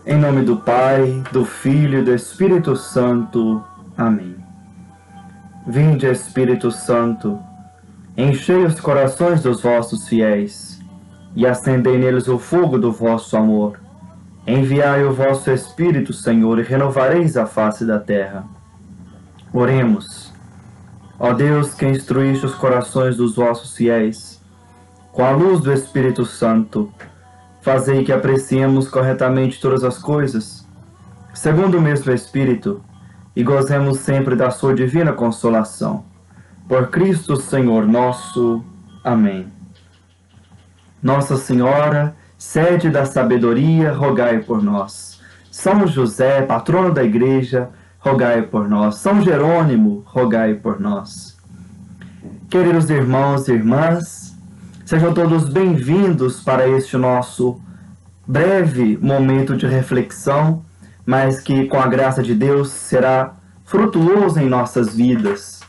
Em nome do Pai, do Filho e do Espírito Santo. Amém. Vinde, Espírito Santo, enchei os corações dos vossos fiéis e acendei neles o fogo do vosso amor. Enviai o vosso Espírito, Senhor, e renovareis a face da terra. Oremos. Ó Deus, que instruíste os corações dos vossos fiéis, com a luz do Espírito Santo, fazei que apreciemos corretamente todas as coisas, segundo o mesmo Espírito, e gozemos sempre da sua divina consolação. Por Cristo Senhor nosso. Amém. Nossa Senhora, sede da sabedoria, rogai por nós. São José, patrono da Igreja, rogai por nós. São Jerônimo, rogai por nós. Queridos irmãos e irmãs, sejam todos bem-vindos para este nosso breve momento de reflexão, mas que, com a graça de Deus, será frutuoso em nossas vidas.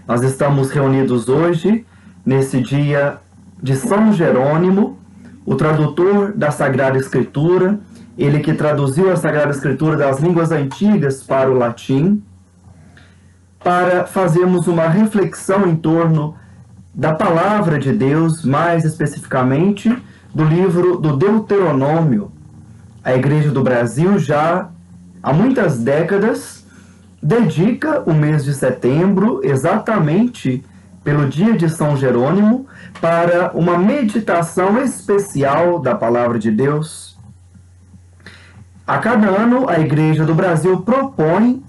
Nós estamos reunidos hoje, nesse dia de São Jerônimo, o tradutor da Sagrada Escritura, ele que traduziu a Sagrada Escritura das línguas antigas para o latim, para fazermos uma reflexão em torno da Palavra de Deus, mais especificamente do livro do Deuteronômio. A Igreja do Brasil já há muitas décadas dedica o mês de setembro, exatamente pelo dia de São Jerônimo, para uma meditação especial da Palavra de Deus. A cada ano, a Igreja do Brasil propõe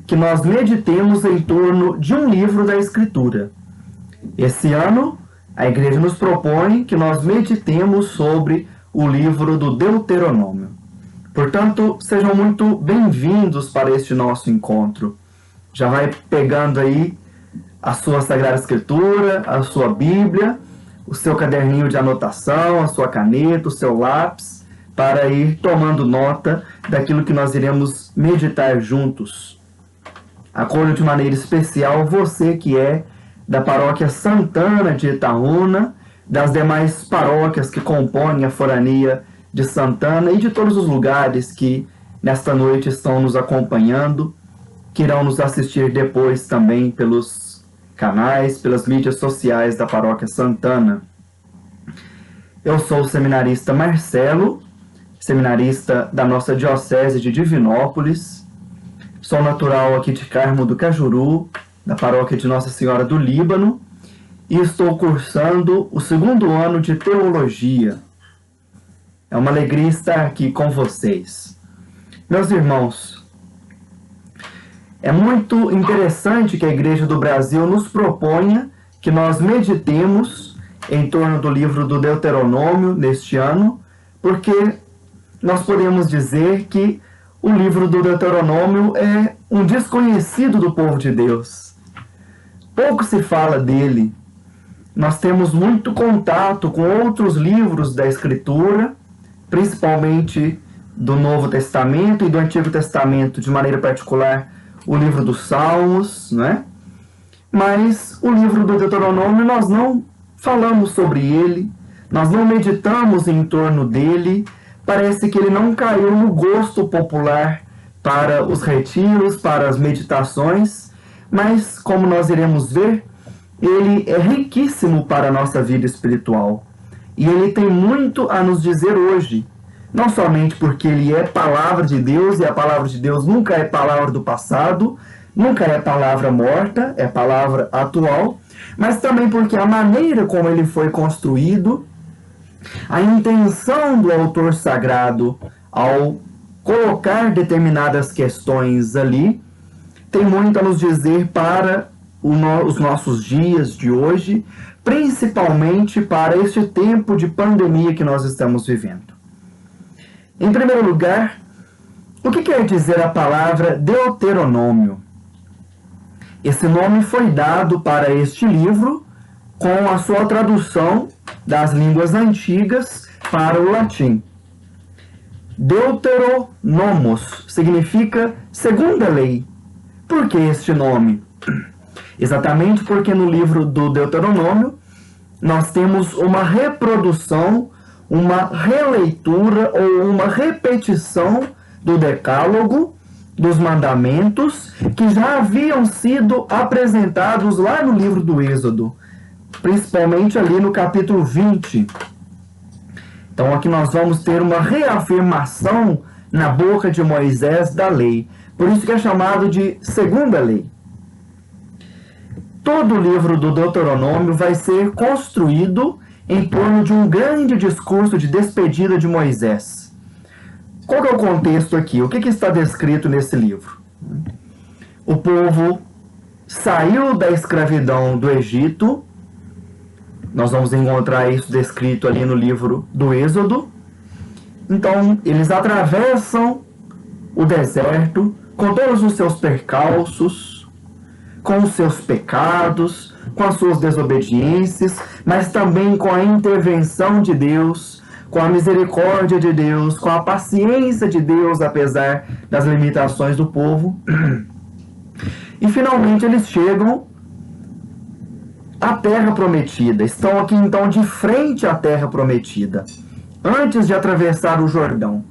que nós meditemos em torno de um livro da Escritura. Esse ano, a Igreja nos propõe que nós meditemos sobre o livro do Deuteronômio. Portanto, sejam muito bem-vindos para este nosso encontro. Já vai pegando aí a sua Sagrada Escritura, a sua Bíblia, o seu caderninho de anotação, a sua caneta, o seu lápis, para ir tomando nota daquilo que nós iremos meditar juntos. Acolho de maneira especial você que é da Paróquia Santana de Itaúna, das demais paróquias que compõem a forania de Santana e de todos os lugares que nesta noite estão nos acompanhando, que irão nos assistir depois também pelos canais, pelas mídias sociais da Paróquia Santana. Eu sou o seminarista Marcelo, seminarista da nossa Diocese de Divinópolis, sou natural aqui de Carmo do Cajuru, da Paróquia de Nossa Senhora do Líbano, e estou cursando o 2º ano de Teologia. É uma alegria estar aqui com vocês. Meus irmãos, é muito interessante que a Igreja do Brasil nos proponha que nós meditemos em torno do livro do Deuteronômio neste ano, porque nós podemos dizer que o livro do Deuteronômio é um desconhecido do povo de Deus. Pouco se fala dele. Nós temos muito contato com outros livros da Escritura, principalmente do Novo Testamento e do Antigo Testamento, de maneira particular, o livro dos Salmos, né? Mas o livro do Deuteronômio nós não falamos sobre ele, nós não meditamos em torno dele, parece que ele não caiu no gosto popular para os retiros, para as meditações, mas, como nós iremos ver, ele é riquíssimo para a nossa vida espiritual. E ele tem muito a nos dizer hoje, não somente porque ele é palavra de Deus, e a palavra de Deus nunca é palavra do passado, nunca é palavra morta, é palavra atual, mas também porque a maneira como ele foi construído, a intenção do autor sagrado ao colocar determinadas questões ali, tem muito a nos dizer para os nossos dias de hoje, principalmente para este tempo de pandemia que nós estamos vivendo. Em primeiro lugar, o que quer dizer a palavra Deuteronômio? Esse nome foi dado para este livro com a sua tradução das línguas antigas para o latim. Deuteronomos significa segunda lei. Por que este nome? Exatamente porque no livro do Deuteronômio nós temos uma reprodução, uma releitura ou uma repetição do decálogo, dos mandamentos que já haviam sido apresentados lá no livro do Êxodo, principalmente ali no capítulo 20. Então aqui nós vamos ter uma reafirmação na boca de Moisés da lei. Por isso que é chamado de segunda lei. Todo o livro do Deuteronômio vai ser construído em torno de um grande discurso de despedida de Moisés. Qual que é o contexto aqui? O que está descrito nesse livro? O povo saiu da escravidão do Egito. Nós vamos encontrar isso descrito ali no livro do Êxodo. Então, eles atravessam o deserto com todos os seus percalços, com os seus pecados, com as suas desobediências, mas também com a intervenção de Deus, com a misericórdia de Deus, com a paciência de Deus, apesar das limitações do povo. E finalmente eles chegam à Terra Prometida. Estão aqui então de frente à Terra Prometida, antes de atravessar o Jordão.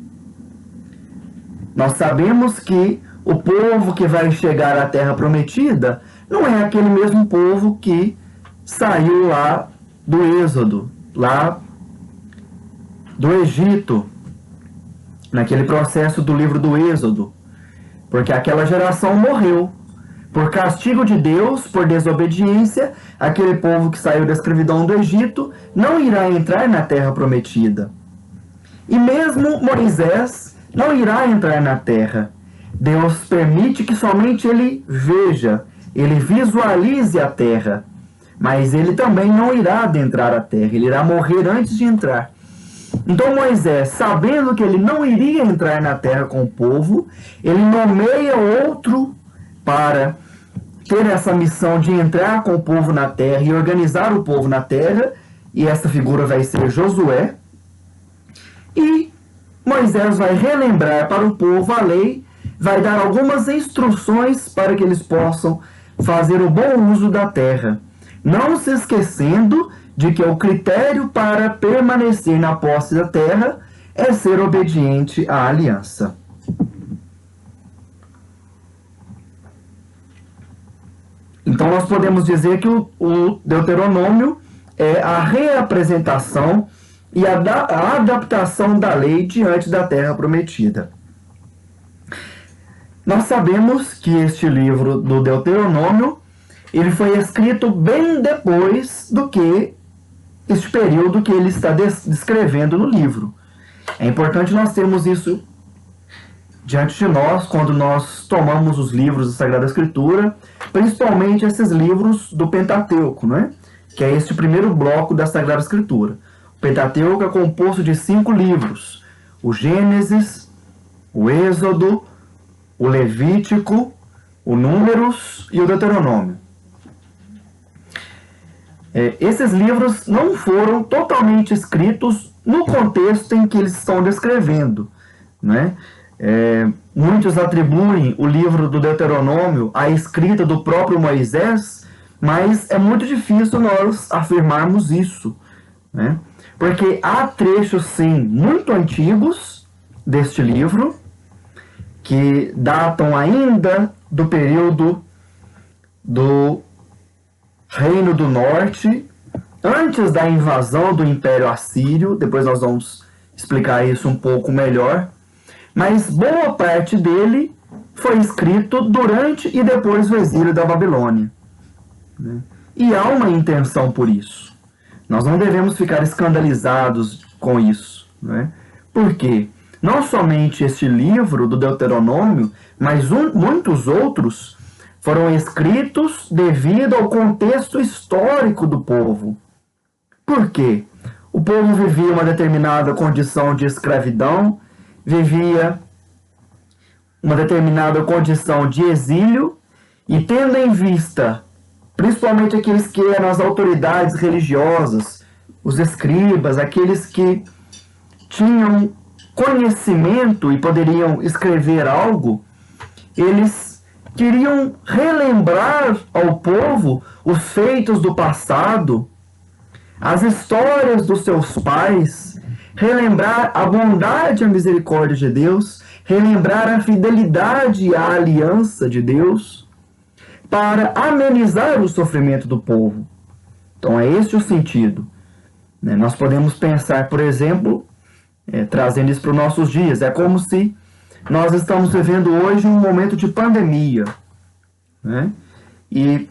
Nós sabemos que o povo que vai chegar à Terra Prometida não é aquele mesmo povo que saiu lá do Êxodo, lá do Egito, naquele processo do livro do Êxodo, porque aquela geração morreu. Por castigo de Deus, por desobediência, aquele povo que saiu da escravidão do Egito não irá entrar na Terra Prometida. E mesmo Moisés não irá entrar na terra. Deus permite que somente ele veja, ele visualize a terra, mas ele também não irá adentrar a terra, ele irá morrer antes de entrar. Então Moisés, sabendo que ele não iria entrar na terra com o povo, ele nomeia outro para ter essa missão de entrar com o povo na terra e organizar o povo na terra, e essa figura vai ser Josué. E Moisés vai relembrar para o povo a lei, vai dar algumas instruções para que eles possam fazer o bom uso da terra, não se esquecendo de que o critério para permanecer na posse da terra é ser obediente à aliança. Então nós podemos dizer que o Deuteronômio é a reapresentação e a adaptação da lei diante da terra prometida. Nós sabemos que este livro do Deuteronômio ele foi escrito bem depois do que este período que ele está descrevendo no livro. É importante nós termos isso diante de nós quando nós tomamos os livros da Sagrada Escritura, principalmente esses livros do Pentateuco, né? Que é este primeiro bloco da Sagrada Escritura. O Pentateuco é composto de 5 livros: o Gênesis, o Êxodo, o Levítico, o Números e o Deuteronômio. Esses livros não foram totalmente escritos no contexto em que eles estão descrevendo, né? Muitos atribuem o livro do Deuteronômio à escrita do próprio Moisés, mas é muito difícil nós afirmarmos isso, né? Porque há trechos, sim, muito antigos deste livro, que datam ainda do período do Reino do Norte, antes da invasão do Império Assírio. Depois nós vamos explicar isso um pouco melhor. Mas boa parte dele foi escrito durante e depois do exílio da Babilônia, né? E há uma intenção por isso. Nós não devemos ficar escandalizados com isso, né? Por quê? Não somente este livro do Deuteronômio, mas muitos outros foram escritos devido ao contexto histórico do povo. Por quê? O povo vivia uma determinada condição de escravidão, vivia uma determinada condição de exílio, e tendo em vista, principalmente aqueles que eram as autoridades religiosas, os escribas, aqueles que tinham conhecimento e poderiam escrever algo, eles queriam relembrar ao povo os feitos do passado, as histórias dos seus pais, relembrar a bondade e a misericórdia de Deus, relembrar a fidelidade e a aliança de Deus, para amenizar o sofrimento do povo. Então é esse o sentido, né? Nós podemos pensar, por exemplo, trazendo isso para os nossos dias, é como se nós estamos vivendo hoje um momento de pandemia, né? E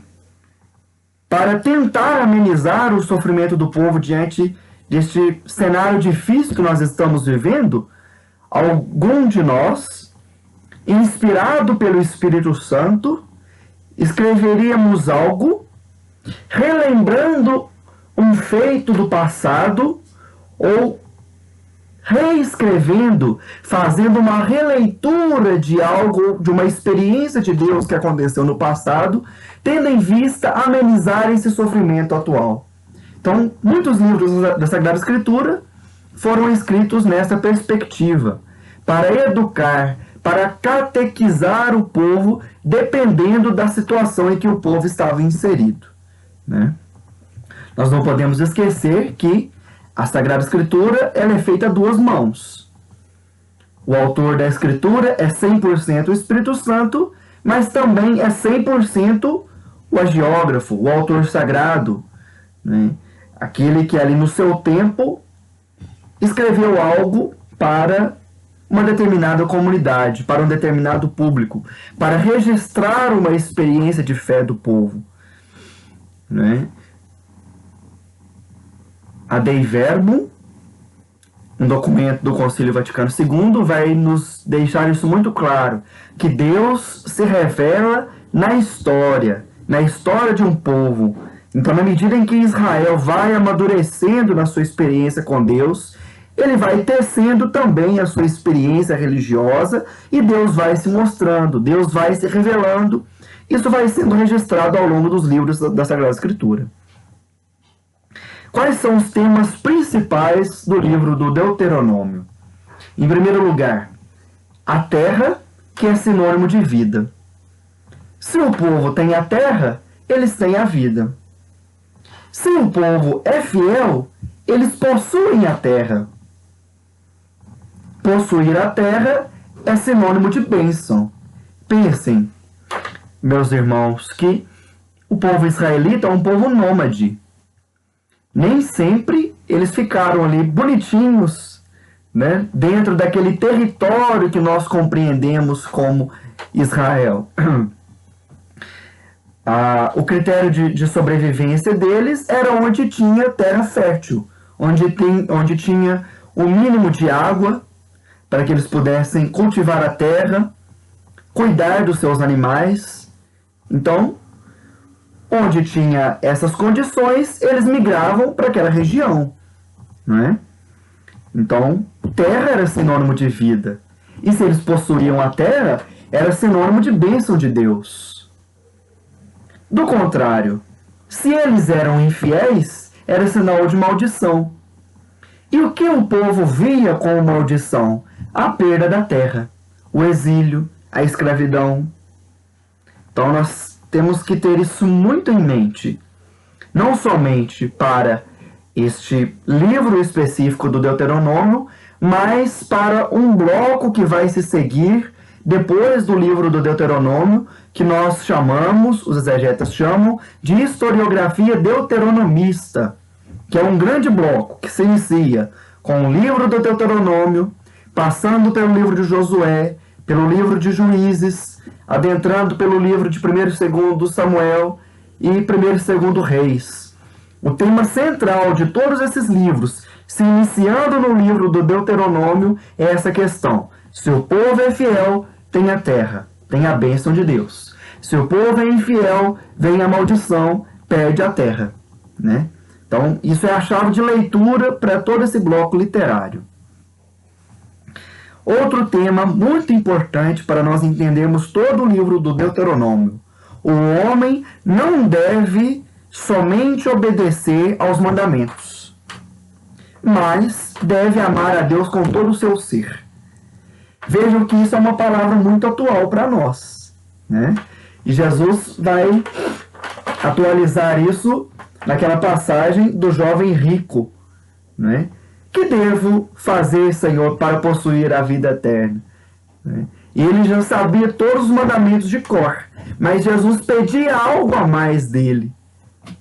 para tentar amenizar o sofrimento do povo diante deste cenário difícil que nós estamos vivendo, algum de nós, inspirado pelo Espírito Santo, escreveríamos algo relembrando um feito do passado, ou reescrevendo, fazendo uma releitura de algo, de uma experiência de Deus que aconteceu no passado, tendo em vista amenizar esse sofrimento atual. Então, muitos livros da Sagrada Escritura foram escritos nessa perspectiva, para educar, para catequizar o povo, dependendo da situação em que o povo estava inserido, né? Nós não podemos esquecer que a Sagrada Escritura ela é feita a duas mãos. O autor da Escritura é 100% o Espírito Santo, mas também é 100% o agiógrafo, o autor sagrado, né? Aquele que ali no seu tempo escreveu algo para uma determinada comunidade, para um determinado público, para registrar uma experiência de fé do povo, né? A Dei Verbum, um documento do Concílio Vaticano II, vai nos deixar isso muito claro, que Deus se revela na história de um povo. Então, na medida em que Israel vai amadurecendo na sua experiência com Deus, ele vai tecendo também a sua experiência religiosa, e Deus vai se mostrando, Deus vai se revelando. Isso vai sendo registrado ao longo dos livros da Sagrada Escritura. Quais são os temas principais do livro do Deuteronômio? Em primeiro lugar, a terra, que é sinônimo de vida. Se o povo tem a terra, eles têm a vida. Se o povo é fiel, eles possuem a terra. Possuir a terra é sinônimo de bênção. Pensem, meus irmãos, que o povo israelita é um povo nômade. Nem sempre eles ficaram ali bonitinhos, né, dentro daquele território que nós compreendemos como Israel. O critério de sobrevivência deles era onde tinha terra fértil, onde tinha o mínimo de água para que eles pudessem cultivar a terra, cuidar dos seus animais. Então, onde tinha essas condições, eles migravam para aquela região, não é? Então, terra era sinônimo de vida. E se eles possuíam a terra, era sinônimo de bênção de Deus. Do contrário, se eles eram infiéis, era sinal de maldição. E o que o povo via como maldição? A perda da terra, o exílio, a escravidão. Então nós temos que ter isso muito em mente. Não somente para este livro específico do Deuteronômio, mas para um bloco que vai se seguir depois do livro do Deuteronômio, que nós chamamos, os exegetas chamam, de historiografia deuteronomista, que é um grande bloco que se inicia com o livro do Deuteronômio, passando pelo livro de Josué, pelo livro de Juízes, adentrando pelo livro de 1º e 2º Samuel e 1º e 2º Reis. O tema central de todos esses livros, se iniciando no livro do Deuteronômio, é essa questão. Se o povo é fiel, tem a terra, tem a bênção de Deus. Se o povo é infiel, vem a maldição, perde a terra, né? Então, isso é a chave de leitura para todo esse bloco literário. Outro tema muito importante para nós entendermos todo o livro do Deuteronômio. O homem não deve somente obedecer aos mandamentos, mas deve amar a Deus com todo o seu ser. Vejam que isso é uma palavra muito atual para nós, né? E Jesus vai atualizar isso naquela passagem do jovem rico, né? Que devo fazer, Senhor, para possuir a vida eterna? Né? E ele já sabia todos os mandamentos de cor, mas Jesus pedia algo a mais dele.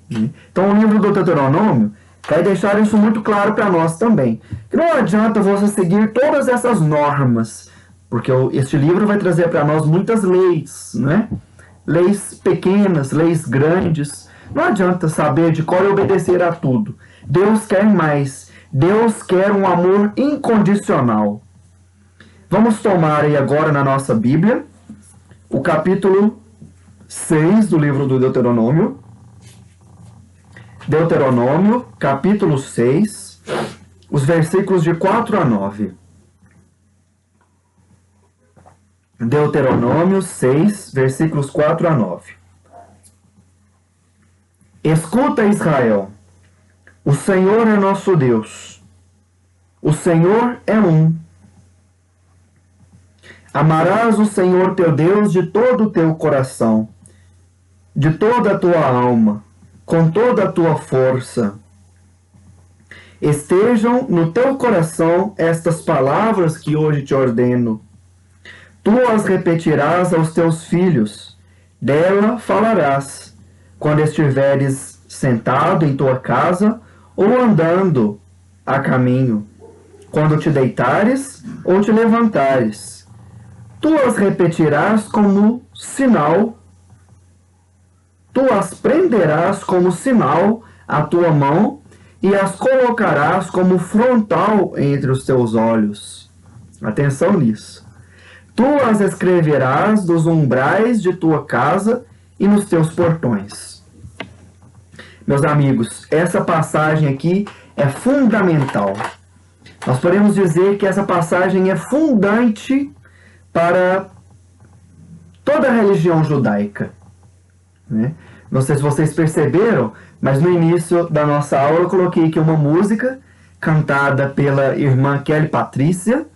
Né? Então o livro do Deuteronômio vai deixar isso muito claro para nós também. Que não adianta você seguir todas essas normas, porque este livro vai trazer para nós muitas leis, né? Leis pequenas, leis grandes. Não adianta saber de cor e obedecer a tudo. Deus quer mais. Deus quer um amor incondicional. Vamos tomar aí agora na nossa Bíblia o capítulo 6 do livro do Deuteronômio. Deuteronômio, capítulo 6, os versículos de 4 a 9. Deuteronômio 6, versículos 4 a 9. Escuta, Israel, o Senhor é nosso Deus. O Senhor é um. Amarás o Senhor teu Deus de todo o teu coração, de toda a tua alma, com toda a tua força. Estejam no teu coração estas palavras que hoje te ordeno. Tu as repetirás aos teus filhos, dela falarás, quando estiveres sentado em tua casa ou andando a caminho, quando te deitares ou te levantares. Tu as repetirás como sinal, tu as prenderás como sinal à tua mão e as colocarás como frontal entre os teus olhos. Atenção nisso. Tu as escreverás nos umbrais de tua casa e nos teus portões. Meus amigos, essa passagem aqui é fundamental. Nós podemos dizer que essa passagem é fundante para toda a religião judaica, né? Não sei se vocês perceberam, mas no início da nossa aula eu coloquei aqui uma música cantada pela irmã Kelly Patrícia,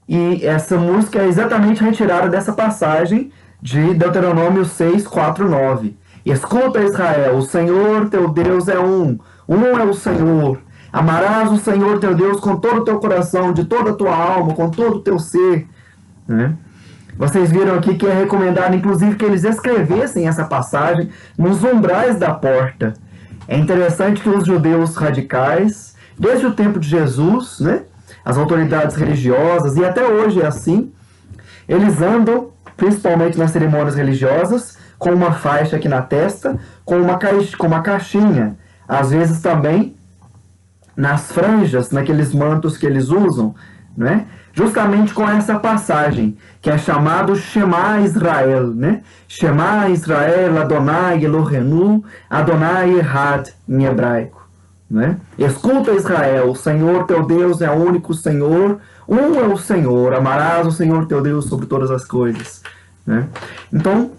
e essa música é exatamente retirada dessa passagem de Deuteronômio 6, 4, 9. Escuta, Israel, o Senhor teu Deus é um é o Senhor. Amarás o Senhor teu Deus com todo o teu coração, de toda a tua alma, com todo o teu ser. Né? Vocês viram aqui que é recomendado, inclusive, que eles escrevessem essa passagem nos umbrais da porta. É interessante que os judeus radicais, desde o tempo de Jesus, né, as autoridades religiosas, e até hoje é assim, eles andam, principalmente nas cerimônias religiosas, com uma faixa aqui na testa, com uma caixinha. Às vezes também nas franjas, naqueles mantos que eles usam, né? Justamente com essa passagem, que é chamado Shema Israel, né? Shema Israel, Adonai Elohenu, Adonai Echad, em hebraico, né? Escuta, Israel, o Senhor teu Deus é o único Senhor, um é o Senhor, amarás o Senhor teu Deus sobre todas as coisas, né? Então,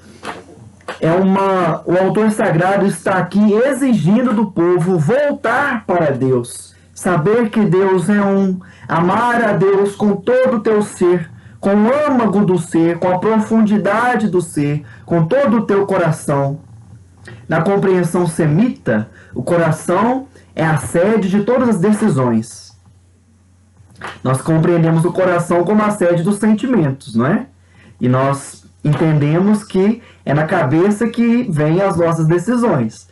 o autor sagrado está aqui exigindo do povo voltar para Deus, saber que Deus é um, amar a Deus com todo o teu ser, com o âmago do ser, com a profundidade do ser, com todo o teu coração. Na compreensão semita, o coração é a sede de todas as decisões. Nós compreendemos o coração como a sede dos sentimentos, não é? E nós entendemos que é na cabeça que vêm as nossas decisões,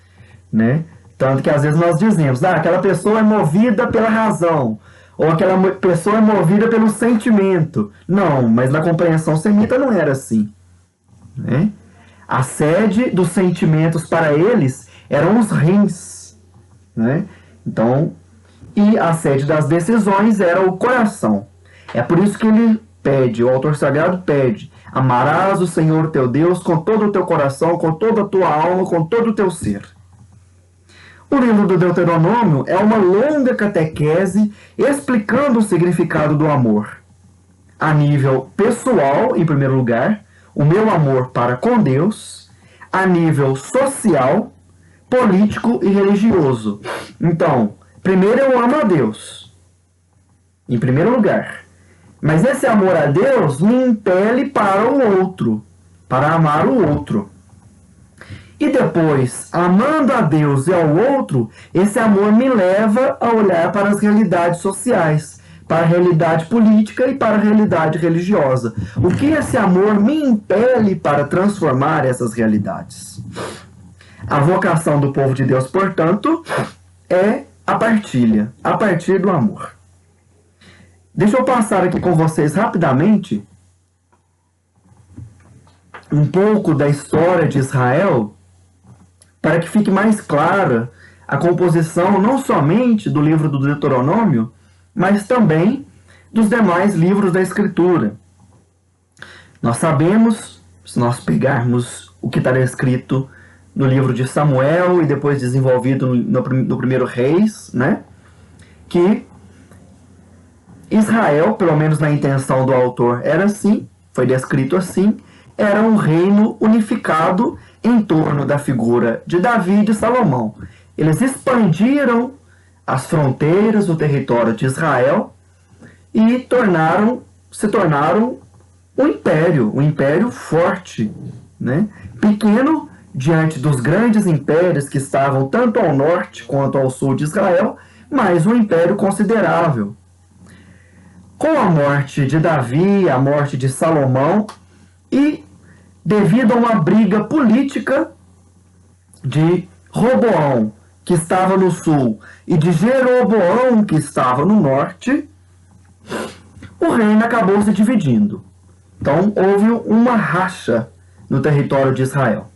né? Tanto que às vezes nós dizemos, aquela pessoa é movida pela razão, ou aquela pessoa é movida pelo sentimento. Não, mas na compreensão semita não era assim, né? A sede dos sentimentos para eles eram os rins, né? Então, e a sede das decisões era o coração. É por isso que ele pede, o autor sagrado pede: amarás o Senhor teu Deus com todo o teu coração, com toda a tua alma, com todo o teu ser. O livro do Deuteronômio é uma longa catequese explicando o significado do amor. A nível pessoal, em primeiro lugar, o meu amor para com Deus, a nível social, político e religioso. Então, primeiro eu amo a Deus, em primeiro lugar. Mas esse amor a Deus me impele para o outro, para amar o outro. E depois, amando a Deus e ao outro, esse amor me leva a olhar para as realidades sociais, para a realidade política e para a realidade religiosa. O que esse amor me impele para transformar essas realidades? A vocação do povo de Deus, portanto, é a partilha, a partir do amor. Deixa eu passar aqui com vocês rapidamente um pouco da história de Israel, para que fique mais clara a composição não somente do livro do Deuteronômio, mas também dos demais livros da Escritura. Nós sabemos, se nós pegarmos o que está escrito no livro de Samuel e depois desenvolvido no primeiro Reis, né, que Israel, pelo menos na intenção do autor, era assim, foi descrito assim, era um reino unificado em torno da figura de Davi e de Salomão. Eles expandiram as fronteiras do território de Israel e se tornaram um império forte, né? Pequeno diante dos grandes impérios que estavam tanto ao norte quanto ao sul de Israel, mas um império considerável. Com a morte de Davi, a morte de Salomão e devido a uma briga política de Roboão, que estava no sul, e de Jeroboão, que estava no norte, o reino acabou se dividindo. Então, houve uma racha no território de Israel.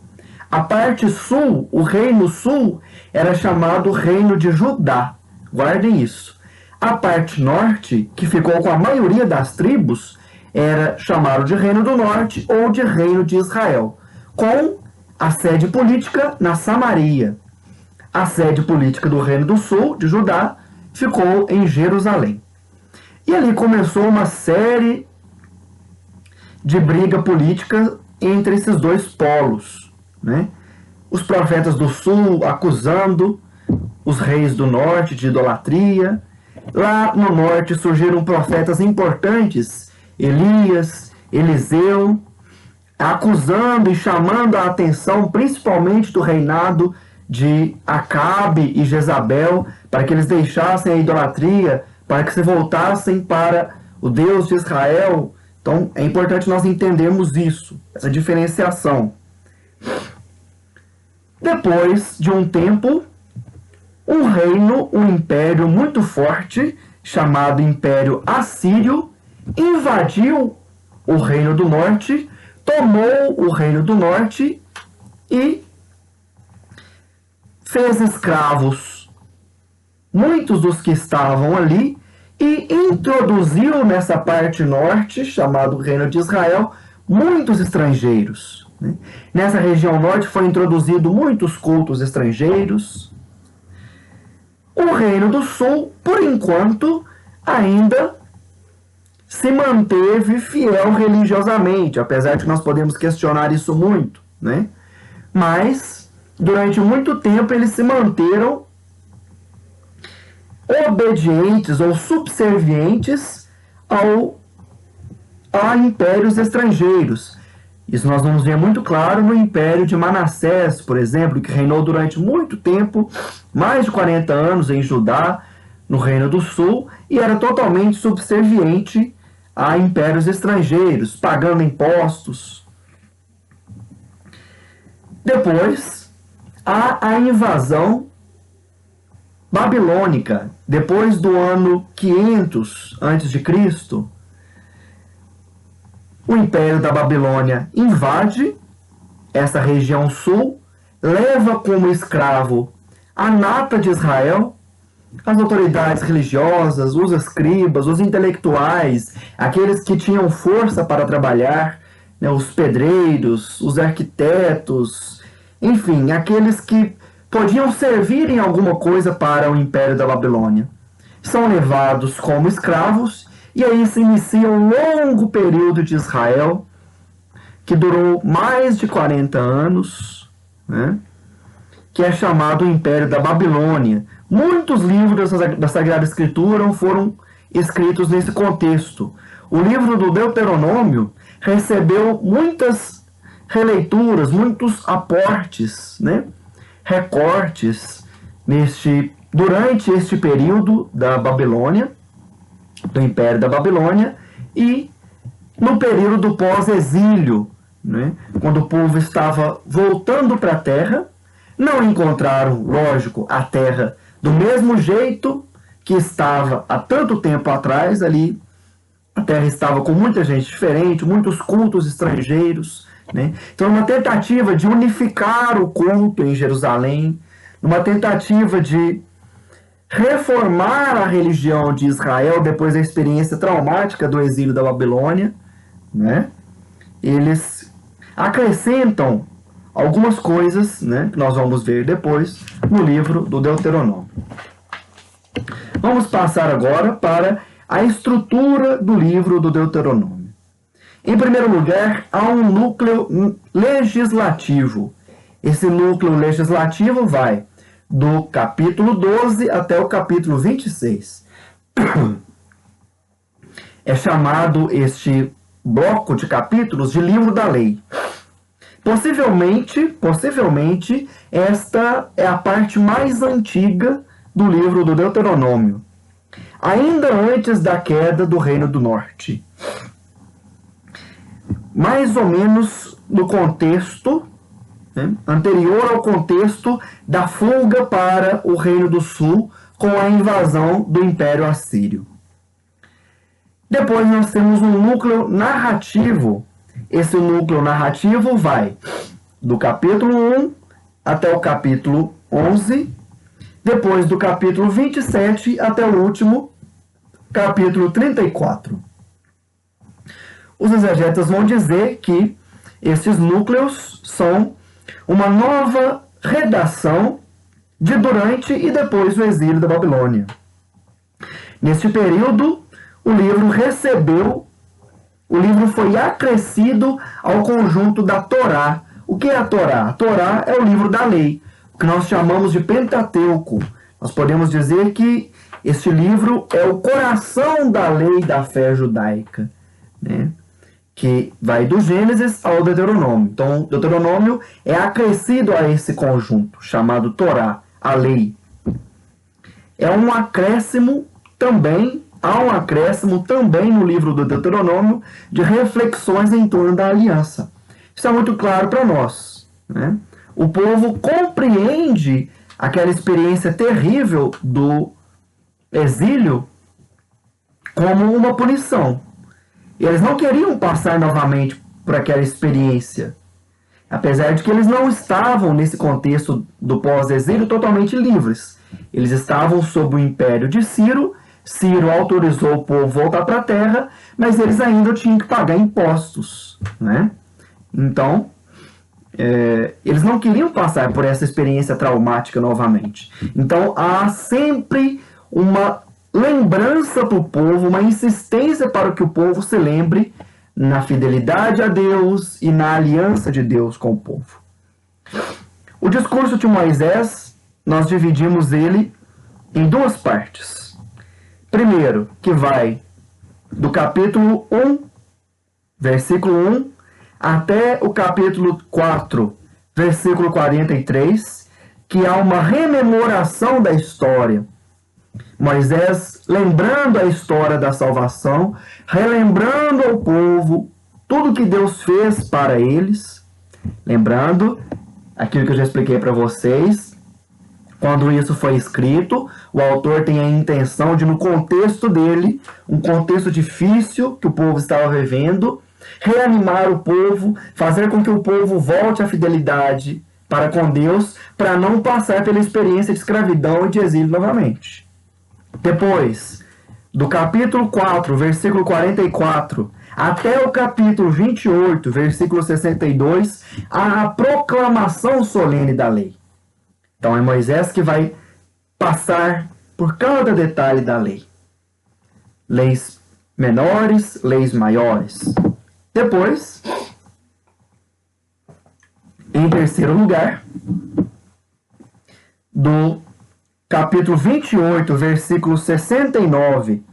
A parte sul, o reino sul, era chamado Reino de Judá. Guardem isso. A parte norte, que ficou com a maioria das tribos, era chamado de Reino do Norte ou de Reino de Israel, com a sede política na Samaria. A sede política do Reino do Sul, de Judá, ficou em Jerusalém. E ali começou uma série de briga política entre esses dois polos, né? Os profetas do sul acusando os reis do norte de idolatria. Lá no norte surgiram profetas importantes, Elias, Eliseu, acusando e chamando a atenção principalmente do reinado de Acabe e Jezabel, para que eles deixassem a idolatria, para que se voltassem para o Deus de Israel. Então é importante nós entendermos isso, essa diferenciação. Depois de um tempo, um reino, um império muito forte, chamado Império Assírio, invadiu o Reino do Norte, tomou o Reino do Norte e fez escravos muitos dos que estavam ali e introduziu nessa parte norte, chamado Reino de Israel, muitos estrangeiros, né? Nessa região norte foi introduzido muitos cultos estrangeiros. O Reino do Sul, por enquanto, ainda se manteve fiel religiosamente, apesar de que nós podemos questionar isso muito, né? Mas, durante muito tempo, eles se manteram obedientes ou subservientes ao a impérios estrangeiros. Isso nós vamos ver muito claro no Império de Manassés, por exemplo, que reinou durante muito tempo, mais de 40 anos em Judá, no Reino do Sul, e era totalmente subserviente a impérios estrangeiros, pagando impostos. Depois, há a invasão babilônica, depois do ano 500 a.C., o Império da Babilônia invade essa região sul, leva como escravo a nata de Israel, as autoridades religiosas, os escribas, os intelectuais, aqueles que tinham força para trabalhar, né, os pedreiros, os arquitetos, enfim, aqueles que podiam servir em alguma coisa para o Império da Babilônia. São levados como escravos, e aí se inicia um longo período de Israel, que durou mais de 40 anos, né, que é chamado o Império da Babilônia. Muitos livros da Sagrada Escritura foram escritos nesse contexto. O livro do Deuteronômio recebeu muitas releituras, muitos aportes, né, recortes durante este período da Babilônia, do Império da Babilônia, e no período do pós-exílio, né, quando o povo estava voltando para a terra. Não encontraram, lógico, a terra do mesmo jeito que estava há tanto tempo atrás ali. A terra estava com muita gente diferente, muitos cultos estrangeiros, né? Então, uma tentativa de unificar o culto em Jerusalém, uma tentativa de reformar a religião de Israel depois da experiência traumática do exílio da Babilônia, né? Eles acrescentam algumas coisas, né, que nós vamos ver depois no livro do Deuteronômio. Vamos passar agora para a estrutura do livro do Deuteronômio. Em primeiro lugar, há um núcleo legislativo. Esse núcleo legislativo vai do capítulo 12 até o capítulo 26. É chamado este bloco de capítulos de livro da lei. Possivelmente, esta é a parte mais antiga do livro do Deuteronômio, ainda antes da queda do Reino do Norte. Mais ou menos no contexto, né, anterior ao contexto da fuga para o Reino do Sul com a invasão do Império Assírio. Depois nós temos um núcleo narrativo. Esse núcleo narrativo vai do capítulo 1 até o capítulo 11, depois do capítulo 27 até o último, capítulo 34. Os exegetas vão dizer que esses núcleos são uma nova redação de durante e depois do exílio da Babilônia. Neste período, o livro foi acrescido ao conjunto da Torá. O que é a Torá? A Torá é o livro da lei, o que nós chamamos de Pentateuco. Nós podemos dizer que este livro é o coração da lei da fé judaica, né, que vai do Gênesis ao Deuteronômio. Então, o Deuteronômio é acrescido a esse conjunto, chamado Torá, a lei. Há um acréscimo também no livro do Deuteronômio de reflexões em torno da aliança. Isso é muito claro para nós, né? O povo compreende aquela experiência terrível do exílio como uma punição. E eles não queriam passar novamente por aquela experiência, apesar de que eles não estavam nesse contexto do pós-exílio totalmente livres. Eles estavam sob o império de Ciro. Ciro autorizou o povo voltar para a terra, mas eles ainda tinham que pagar impostos, né? Então, eles não queriam passar por essa experiência traumática novamente. Então, há sempre uma lembrança para o povo, uma insistência para que o povo se lembre na fidelidade a Deus e na aliança de Deus com o povo. O discurso de Moisés, nós dividimos ele em duas partes. Primeiro, que vai do capítulo 1 versículo 1, até o capítulo 4, versículo 43, que há uma rememoração da história. Moisés lembrando a história da salvação, relembrando ao povo tudo que Deus fez para eles, lembrando aquilo que eu já expliquei para vocês. Quando isso foi escrito, o autor tem a intenção de, no contexto dele, um contexto difícil que o povo estava vivendo, reanimar o povo, fazer com que o povo volte à fidelidade para com Deus, para não passar pela experiência de escravidão e de exílio novamente. Depois, do capítulo 4, versículo 44, até o capítulo 28, versículo 62, há a proclamação solene da lei. Então é Moisés que vai passar por cada detalhe da lei. Leis menores, leis maiores. Depois, em terceiro lugar, do capítulo 28, versículo 69,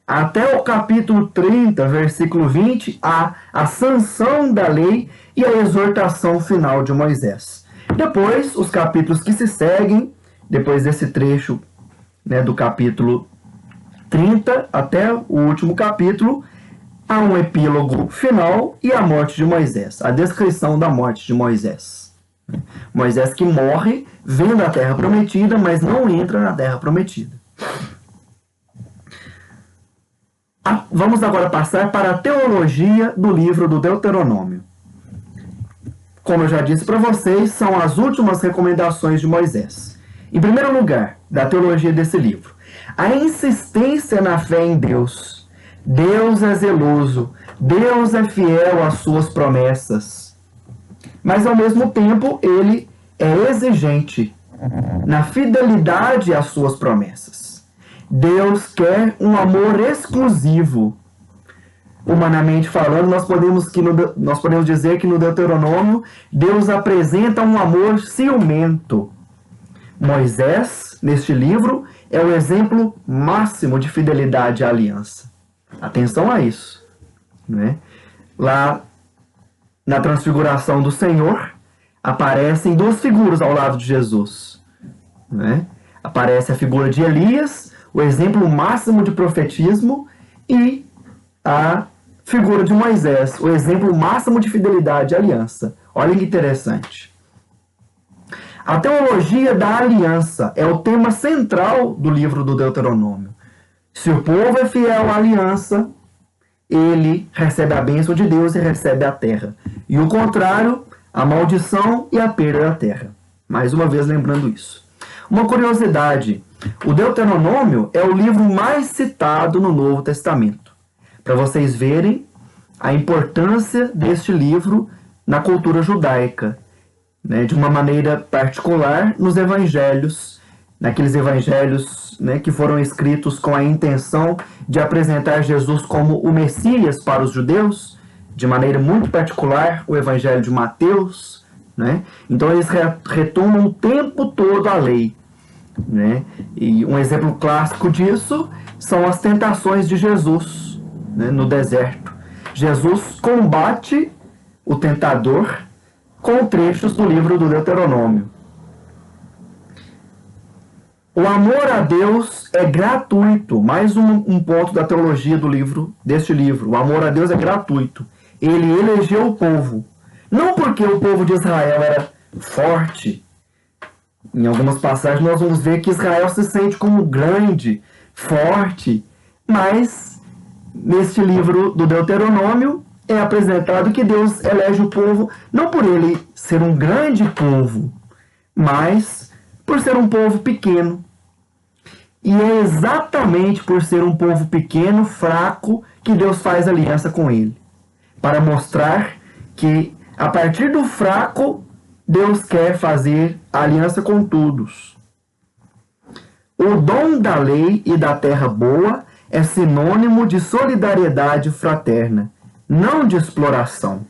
até o capítulo 30, versículo 20, há a sanção da lei e a exortação final de Moisés. Depois, os capítulos que se seguem, depois desse trecho, né, do capítulo 30 até o último capítulo, há um epílogo final e a morte de Moisés, a descrição da morte de Moisés. Moisés que morre, vendo a terra prometida, mas não entra na terra prometida. Vamos agora passar para a teologia do livro do Deuteronômio. Como eu já disse para vocês, são as últimas recomendações de Moisés. Em primeiro lugar, da teologia desse livro, a insistência na fé em Deus. Deus é zeloso, Deus é fiel às suas promessas. Mas, ao mesmo tempo, ele é exigente na fidelidade às suas promessas. Deus quer um amor exclusivo. Humanamente falando, nós podemos dizer que no Deuteronômio, Deus apresenta um amor ciumento. Moisés, neste livro, é o exemplo máximo de fidelidade à aliança. Atenção a isso. Né? Lá na transfiguração do Senhor, aparecem duas figuras ao lado de Jesus. Né? Aparece a figura de Elias, o exemplo máximo de profetismo, e a figura de Moisés, o exemplo máximo de fidelidade e aliança. Olha que interessante. A teologia da aliança é o tema central do livro do Deuteronômio. Se o povo é fiel à aliança, ele recebe a bênção de Deus e recebe a terra. E o contrário, a maldição e a perda da terra. Mais uma vez lembrando isso. Uma curiosidade, o Deuteronômio é o livro mais citado no Novo Testamento. Para vocês verem a importância deste livro na cultura judaica, né, de uma maneira particular nos evangelhos, naqueles evangelhos, né, que foram escritos com a intenção de apresentar Jesus como o Messias para os judeus, de maneira muito particular o evangelho de Mateus, né? Então eles retomam o tempo todo a lei, né? E um exemplo clássico disso são as tentações de Jesus, né, no deserto. Jesus combate o tentador com trechos do livro do Deuteronômio. O amor a Deus é gratuito. Mais um ponto da teologia deste livro. O amor a Deus é gratuito. Ele elegeu o povo. Não porque o povo de Israel era forte. Em algumas passagens nós vamos ver que Israel se sente como grande, forte. Mas, neste livro do Deuteronômio, é apresentado que Deus elege o povo não por ele ser um grande povo, mas por ser um povo pequeno. E é exatamente por ser um povo pequeno, fraco, que Deus faz aliança com ele. Para mostrar que, a partir do fraco, Deus quer fazer aliança com todos. O dom da lei e da terra boa é sinônimo de solidariedade fraterna, não de exploração.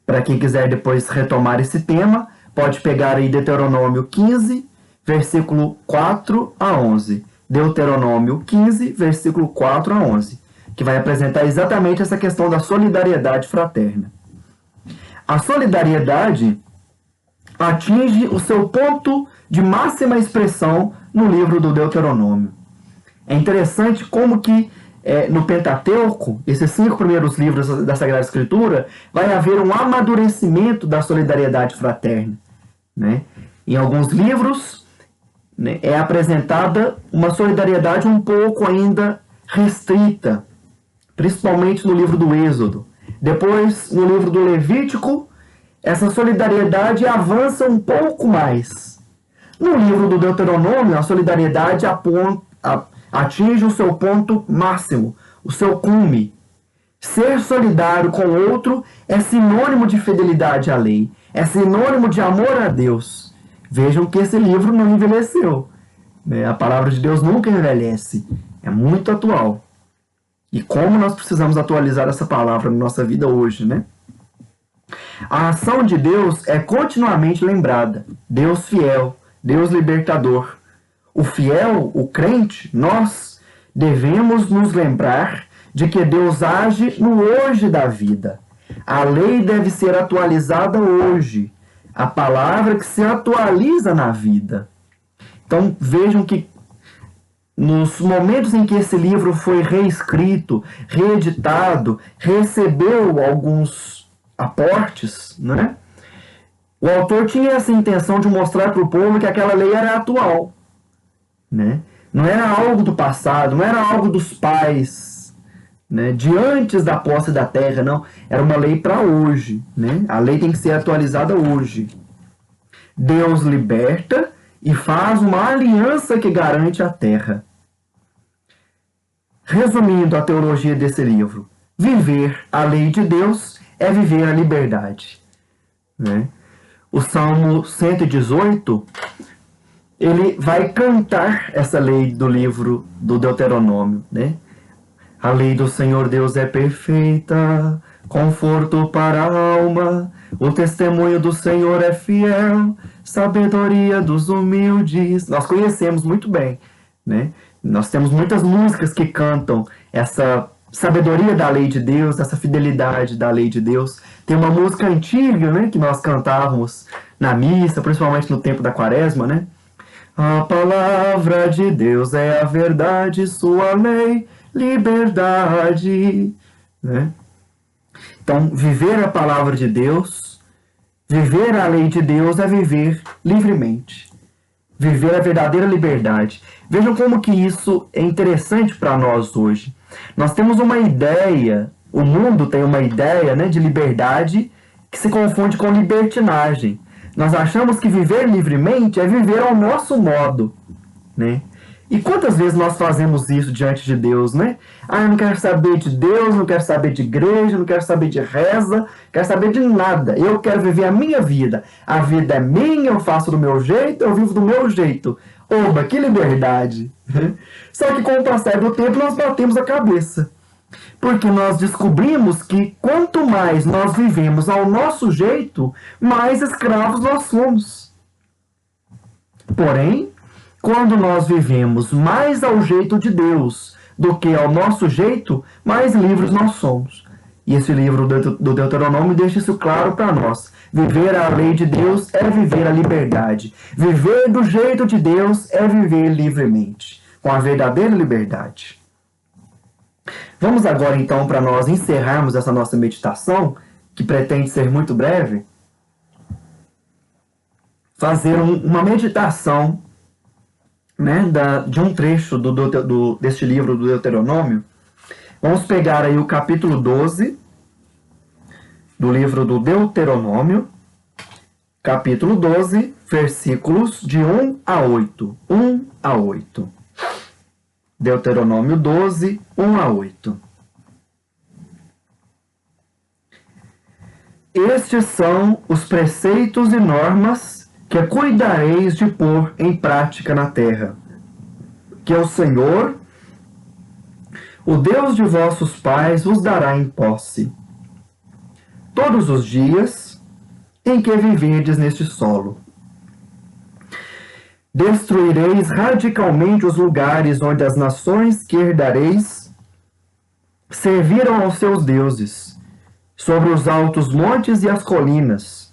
Para quem quiser depois retomar esse tema, pode pegar aí Deuteronômio 15, versículo 4 a 11. Deuteronômio 15, versículo 4 a 11. que vai apresentar exatamente essa questão da solidariedade fraterna. A solidariedade atinge o seu ponto de máxima expressão no livro do Deuteronômio. É interessante como que no Pentateuco, esses 5 primeiros livros da Sagrada Escritura, vai haver um amadurecimento da solidariedade fraterna, né? Em alguns livros, né, é apresentada uma solidariedade um pouco ainda restrita, principalmente no livro do Êxodo. Depois, no livro do Levítico, essa solidariedade avança um pouco mais. No livro do Deuteronômio, a solidariedade atinge o seu ponto máximo, o seu cume. Ser solidário com o outro é sinônimo de fidelidade à lei, é sinônimo de amor a Deus. Vejam que esse livro não envelheceu, né? A palavra de Deus nunca envelhece, é muito atual. E como nós precisamos atualizar essa palavra na nossa vida hoje, né? A ação de Deus é continuamente lembrada. Deus fiel, Deus libertador. O fiel, o crente, nós devemos nos lembrar de que Deus age no hoje da vida. A lei deve ser atualizada hoje. A palavra que se atualiza na vida. Então vejam que nos momentos em que esse livro foi reescrito, reeditado, recebeu alguns aportes, né? O autor tinha essa intenção de mostrar para o povo que aquela lei era atual, né? Não era algo do passado, não era algo dos pais, né, de antes da posse da terra, não. Era uma lei para hoje, né? A lei tem que ser atualizada hoje. Deus liberta e faz uma aliança que garante a terra. Resumindo a teologia desse livro, viver a lei de Deus é viver a liberdade, né? O Salmo 118, ele vai cantar essa lei do livro do Deuteronômio, né? A lei do Senhor Deus é perfeita, conforto para a alma. O testemunho do Senhor é fiel, sabedoria dos humildes. Nós conhecemos muito bem, né? Nós temos muitas músicas que cantam essa sabedoria da lei de Deus, essa fidelidade da lei de Deus. Tem uma música antiga, né, que nós cantávamos na missa, principalmente no tempo da Quaresma, né? A palavra de Deus é a verdade, sua lei, liberdade, né? Então, viver a palavra de Deus, viver a lei de Deus é viver livremente, viver a verdadeira liberdade. Vejam como que isso é interessante para nós hoje. Nós temos uma ideia, o mundo tem uma ideia, né, de liberdade que se confunde com libertinagem. Nós achamos que viver livremente é viver ao nosso modo, né? E quantas vezes nós fazemos isso diante de Deus, né? Ah, eu não quero saber de Deus, não quero saber de igreja, não quero saber de reza, não quero saber de nada. Eu quero viver a minha vida. A vida é minha, eu faço do meu jeito, eu vivo do meu jeito. Oba, que liberdade! Só que com o passar do tempo nós batemos a cabeça. Porque nós descobrimos que quanto mais nós vivemos ao nosso jeito, mais escravos nós somos. Porém, quando nós vivemos mais ao jeito de Deus do que ao nosso jeito, mais livres nós somos. E esse livro do Deuteronômio deixa isso claro para nós. Viver a lei de Deus é viver a liberdade. Viver do jeito de Deus é viver livremente, com a verdadeira liberdade. Vamos agora então, para nós encerrarmos essa nossa meditação, que pretende ser muito breve, fazer uma meditação, né, de um trecho deste livro do Deuteronômio. Vamos pegar aí o capítulo 12 do livro do Deuteronômio, capítulo 12, versículos de 1 a 8. 1 a 8. Deuteronômio 12, 1 a 8. Estes são os preceitos e normas que cuidareis de pôr em prática na terra, que o Senhor, o Deus de vossos pais, vos dará em posse, todos os dias em que viverdes neste solo. Destruireis radicalmente os lugares onde as nações que herdareis serviram aos seus deuses, sobre os altos montes e as colinas,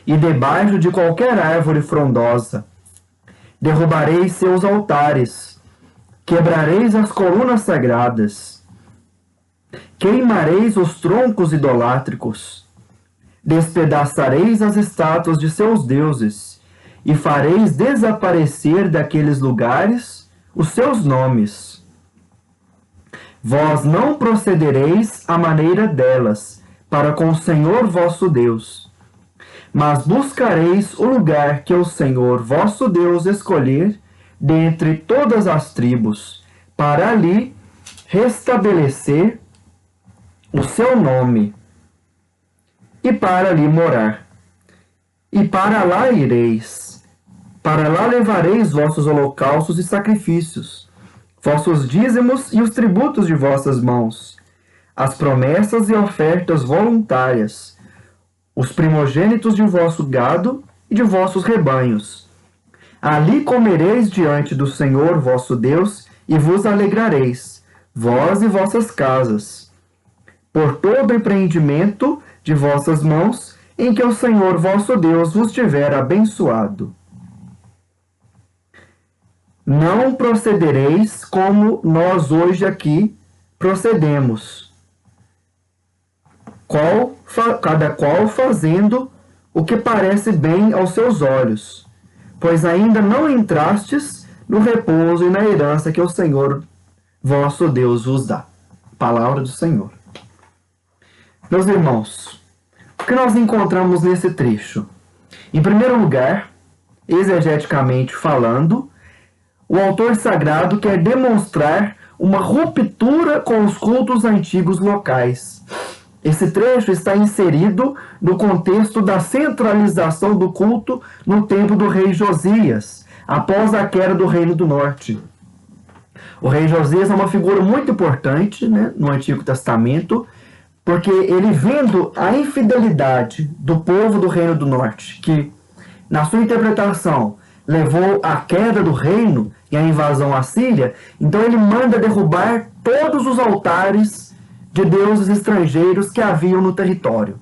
e debaixo de qualquer árvore frondosa. Derrubareis seus altares, quebrareis as colunas sagradas, queimareis os troncos idolátricos, despedaçareis as estátuas de seus deuses, e fareis desaparecer daqueles lugares os seus nomes. Vós não procedereis à maneira delas, para com o Senhor vosso Deus, mas buscareis o lugar que o Senhor vosso Deus escolher dentre todas as tribos, para ali restabelecer o seu nome, e para ali morar. E para lá ireis, para lá levareis vossos holocaustos e sacrifícios, vossos dízimos e os tributos de vossas mãos, as promessas e ofertas voluntárias, os primogênitos de vosso gado e de vossos rebanhos. Ali comereis diante do Senhor vosso Deus e vos alegrareis, vós e vossas casas, por todo o empreendimento de vossas mãos, em que o Senhor vosso Deus vos tiver abençoado. Não procedereis como nós hoje aqui procedemos, cada qual fazendo o que parece bem aos seus olhos, pois ainda não entrastes no repouso e na herança que o Senhor vosso Deus vos dá. Palavra do Senhor. Meus irmãos, o que nós encontramos nesse trecho? Em primeiro lugar, exegeticamente falando, o autor sagrado quer demonstrar uma ruptura com os cultos antigos locais. Esse trecho está inserido no contexto da centralização do culto no tempo do rei Josias, após a queda do Reino do Norte. O rei Josias é uma figura muito importante, né, no Antigo Testamento, porque ele, vendo a infidelidade do povo do Reino do Norte, que, na sua interpretação, levou à queda do reino e à invasão à Síria, então ele manda derrubar todos os altares de deuses estrangeiros que haviam no território.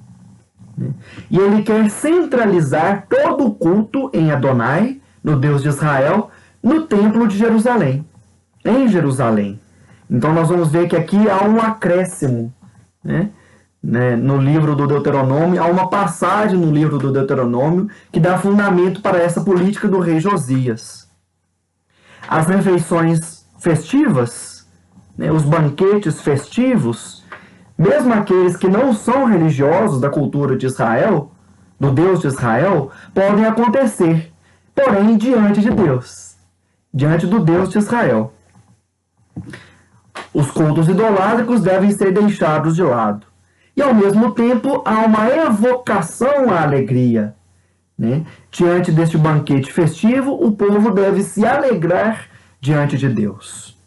E ele quer centralizar todo o culto em Adonai, no Deus de Israel, no templo de Jerusalém, em Jerusalém. Então nós vamos ver que aqui há um acréscimo, no livro do Deuteronômio, há uma passagem no livro do Deuteronômio que dá fundamento para essa política do rei Josias. As refeições festivas, os banquetes festivos, mesmo aqueles que não são religiosos da cultura de Israel, do Deus de Israel, podem acontecer, porém diante de Deus, diante do Deus de Israel. Os cultos idolátricos devem ser deixados de lado. E, ao mesmo tempo, há uma evocação à alegria. Diante deste banquete festivo, o povo deve se alegrar diante de Deus.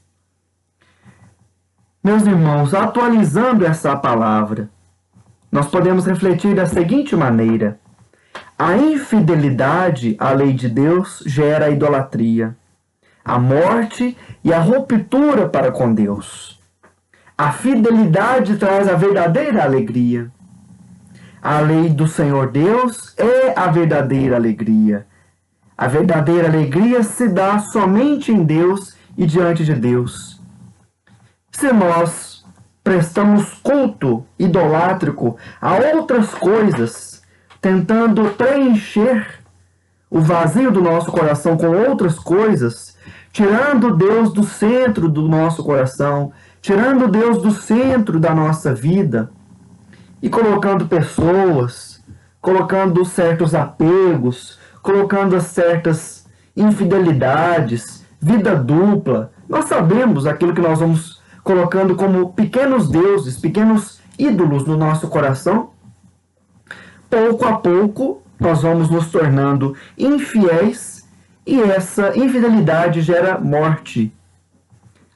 Meus irmãos, atualizando essa palavra, nós podemos refletir da seguinte maneira: a infidelidade à lei de Deus gera a idolatria, a morte e a ruptura para com Deus. A fidelidade traz a verdadeira alegria. A lei do Senhor Deus é a verdadeira alegria. A verdadeira alegria se dá somente em Deus e diante de Deus. Se nós prestamos culto idolátrico a outras coisas, tentando preencher o vazio do nosso coração com outras coisas, tirando Deus do centro do nosso coração, tirando Deus do centro da nossa vida e colocando pessoas, colocando certos apegos, colocando certas infidelidades, vida dupla. Nós sabemos aquilo que nós vamos colocando como pequenos deuses, pequenos ídolos no nosso coração. Pouco a pouco nós vamos nos tornando infiéis e essa infidelidade gera morte.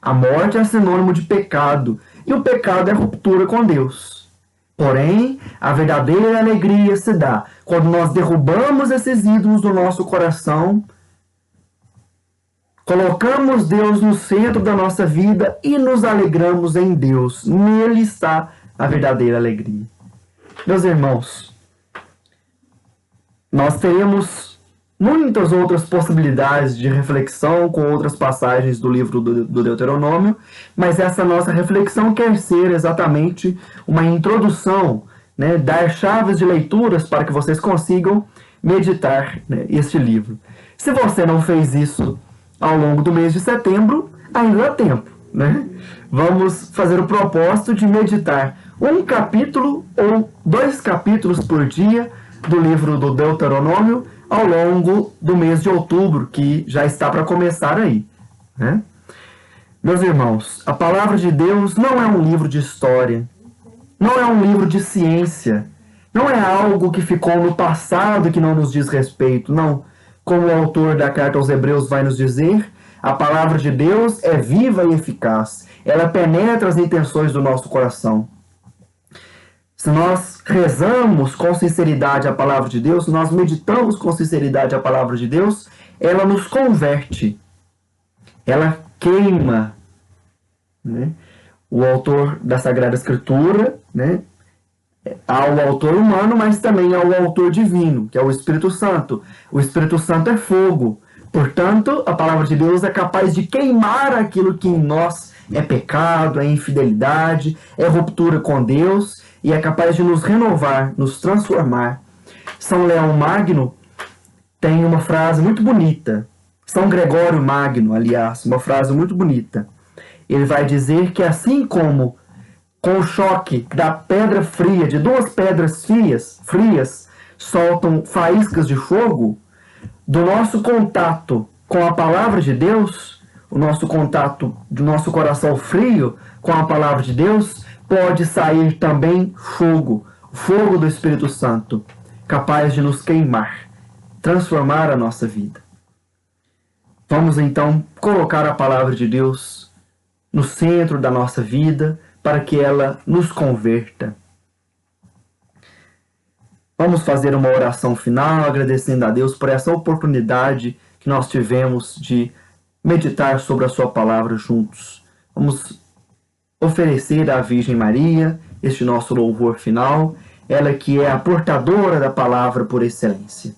A morte é sinônimo de pecado, e o pecado é ruptura com Deus. Porém, a verdadeira alegria se dá quando nós derrubamos esses ídolos do nosso coração, Colocamos Deus no centro da nossa vida e nos alegramos em Deus. Nele está a verdadeira alegria. Meus irmãos, nós teremos muitas outras possibilidades de reflexão com outras passagens do livro do Deuteronômio, mas essa nossa reflexão quer ser exatamente uma introdução, né, dar chaves de leituras para que vocês consigam meditar, né, este livro. Se você não fez isso ao longo do mês de setembro, ainda há tempo, né? Vamos fazer o propósito de meditar um capítulo ou 2 capítulos por dia do livro do Deuteronômio ao longo do mês de outubro, que já está para começar aí, né? Meus irmãos, a palavra de Deus não é um livro de história, não é um livro de ciência, não é algo que ficou no passado que não nos diz respeito, não. Como o autor da carta aos Hebreus vai nos dizer, a palavra de Deus é viva e eficaz. Ela penetra as intenções do nosso coração. Se nós rezamos com sinceridade a palavra de Deus, se nós meditamos com sinceridade a palavra de Deus, ela nos converte. Ela queima, né, o autor da Sagrada Escritura, né, ao autor humano, mas também ao autor divino, que é o Espírito Santo. O Espírito Santo é fogo. Portanto, a palavra de Deus é capaz de queimar aquilo que em nós é pecado, é infidelidade, é ruptura com Deus, e é capaz de nos renovar, nos transformar. São Leão Magno tem uma frase muito bonita. São Gregório Magno, aliás, uma frase muito bonita. Ele vai dizer que assim como com o choque da pedra fria, de 2 pedras frias, soltam faíscas de fogo, do nosso contato com a palavra de Deus, o nosso contato do nosso coração frio com a palavra de Deus, pode sair também fogo, fogo do Espírito Santo, capaz de nos queimar, transformar a nossa vida. Vamos então colocar a palavra de Deus no centro da nossa vida, para que ela nos converta. Vamos fazer uma oração final, agradecendo a Deus por essa oportunidade que nós tivemos de meditar sobre a sua palavra juntos. Vamos oferecer à Virgem Maria este nosso louvor final, ela que é a portadora da palavra por excelência.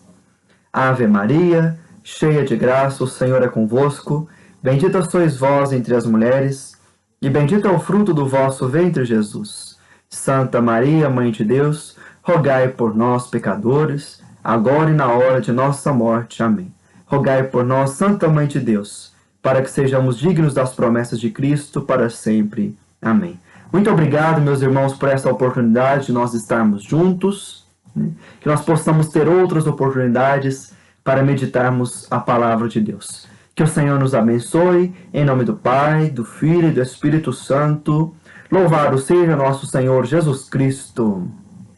Ave Maria, cheia de graça, o Senhor é convosco, bendita sois vós entre as mulheres, e bendito é o fruto do vosso ventre, Jesus. Santa Maria, Mãe de Deus, rogai por nós, pecadores, agora e na hora de nossa morte. Amém. Rogai por nós, Santa Mãe de Deus, para que sejamos dignos das promessas de Cristo para sempre. Amém. Muito obrigado, meus irmãos, por essa oportunidade de nós estarmos juntos, né? Que nós possamos ter outras oportunidades para meditarmos a palavra de Deus. Que o Senhor nos abençoe, em nome do Pai, do Filho e do Espírito Santo. Louvado seja nosso Senhor Jesus Cristo.